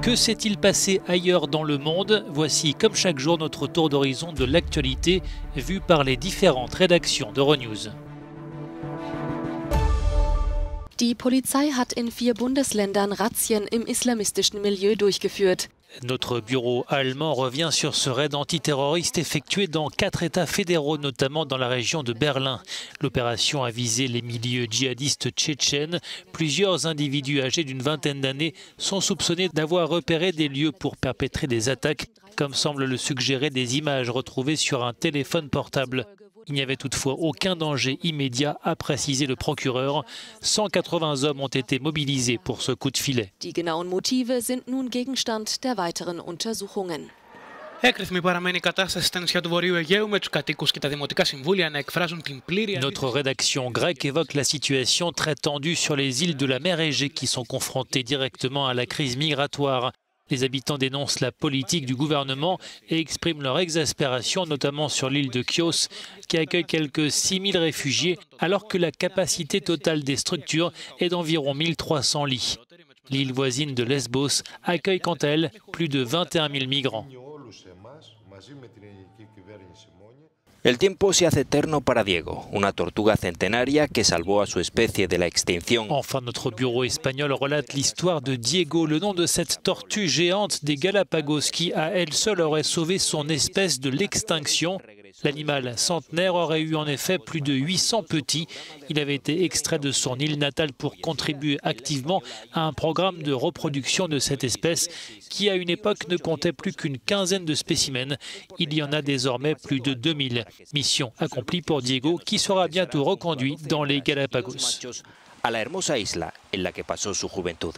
Que s'est-il passé ailleurs dans le monde? Voici comme chaque jour notre tour d'horizon de l'actualité vu par les différentes rédactions d'Euronews. Die Polizei hat in 4 Bundesländern Razzien im islamistischen Milieu durchgeführt. Notre bureau allemand revient sur ce raid antiterroriste effectué dans 4 États fédéraux, notamment dans la région de Berlin. L'opération a visé les milieux djihadistes tchétchènes. Plusieurs individus âgés d'une vingtaine d'années sont soupçonnés d'avoir repéré des lieux pour perpétrer des attaques, comme semblent le suggérer des images retrouvées sur un téléphone portable. Il n'y avait toutefois aucun danger immédiat, a précisé le procureur. 180 hommes ont été mobilisés pour ce coup de filet. Die genauen Motive sind nun Gegenstand der weiteren Untersuchungen. Έκρηθμη παραμένει η κατάσταση στα νησιά του Βορείου Αιγαίου με τους κατοίκους και τα δημοτικά συμβούλια να εκφράζουν την πλήρη. Notre rédaction grecque évoque la situation très tendue sur les îles de la mer Égée qui sont confrontées directement à la crise migratoire. Les habitants dénoncent la politique du gouvernement et expriment leur exaspération, notamment sur l'île de Chios, qui accueille quelques 6000 réfugiés, alors que la capacité totale des structures est d'environ 1300 lits. L'île voisine de Lesbos accueille quant à elle plus de 21 000 migrants. El tiempo se hace eterno para Diego, una tortuga centenaria que salvó a su especie de la extinción. Enfin, notre bureau espagnol relate l'histoire de Diego, le nom de cette tortue géante des Galapagos qui, à elle seule, aurait sauvé son espèce de l'extinction. L'animal centenaire aurait eu en effet plus de 800 petits. Il avait été extrait de son île natale pour contribuer activement à un programme de reproduction de cette espèce qui, à une époque, ne comptait plus qu'une quinzaine de spécimens. Il y en a désormais plus de 2000. Mission accomplie pour Diego qui sera bientôt reconduit dans les Galapagos. A la hermosa isla en la que pasó su juventud.